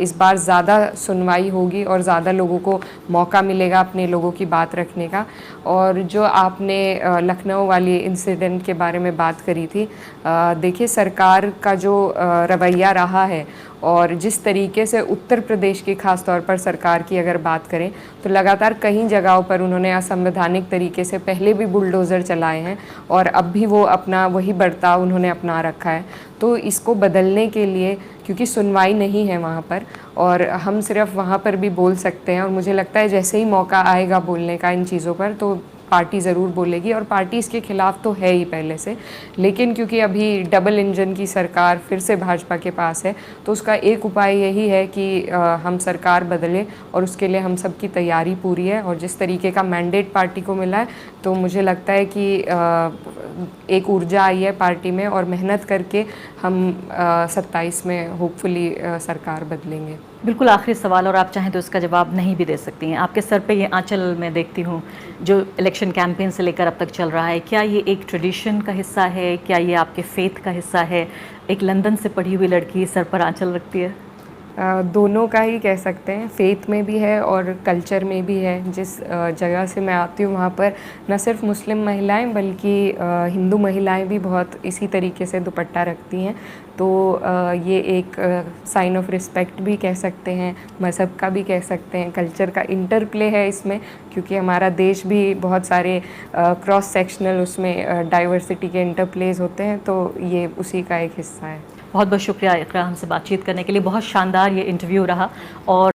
इस बार ज़्यादा सुनवाई होगी और ज़्यादा लोगों को मौका मिलेगा अपने लोगों की बात रखने का। और जो आपने लखनऊ वाली इंसिडेंट के बारे में बात करी थी, देखिए सरकार का जो रवैया रहा है, और जिस तरीके से उत्तर प्रदेश की ख़ास तौर पर सरकार की अगर बात करें, तो लगातार कई जगहों पर उन्होंने असंवैधानिक तरीके से पहले भी बुलडोज़र चलाए हैं, और अब भी वो अपना वही बर्ताव उन्होंने अपना रखा है। तो इसको बदलने के लिए, क्योंकि सुनवाई नहीं है वहाँ पर, और हम सिर्फ वहाँ पर भी बोल सकते हैं, और मुझे लगता है जैसे ही मौका आएगा बोलने का इन चीज़ों पर, तो पार्टी ज़रूर बोलेगी। और पार्टी इसके खिलाफ तो है ही पहले से, लेकिन क्योंकि अभी डबल इंजन की सरकार फिर से भाजपा के पास है, तो उसका एक उपाय यही है कि हम सरकार बदलें, और उसके लिए हम सबकी तैयारी पूरी है। और जिस तरीके का मैंडेट पार्टी को मिला है, तो मुझे लगता है कि एक ऊर्जा आई है पार्टी में, और मेहनत करके हम 27 में होपफुली सरकार बदलेंगे। बिल्कुल आखिरी सवाल, और आप चाहें तो इसका जवाब नहीं भी दे सकती हैं। आपके सर पे ये आंचल मैं देखती हूँ जो इलेक्शन कैंपेन से लेकर अब तक चल रहा है, क्या ये एक ट्रेडिशन का हिस्सा है? क्या ये आपके फेथ का हिस्सा है? एक लंदन से पढ़ी हुई लड़की सर पर आंचल रखती है? दोनों का ही कह सकते हैं, फेथ में भी है और कल्चर में भी है। जिस जगह से मैं आती हूँ वहाँ पर न सिर्फ मुस्लिम महिलाएं बल्कि हिंदू महिलाएं भी बहुत इसी तरीके से दुपट्टा रखती हैं। तो ये एक साइन ऑफ रिस्पेक्ट भी कह सकते हैं, मज़हब का भी कह सकते हैं, कल्चर का इंटरप्ले है इसमें, क्योंकि हमारा देश भी बहुत सारे क्रॉस सेक्शनल उसमें डाइवर्सिटी के इंटरप्लेज होते हैं, तो ये उसी का एक हिस्सा है। बहुत बहुत शुक्रिया इकरा हमसे बातचीत करने के लिए। बहुत शानदार ये इंटरव्यू रहा और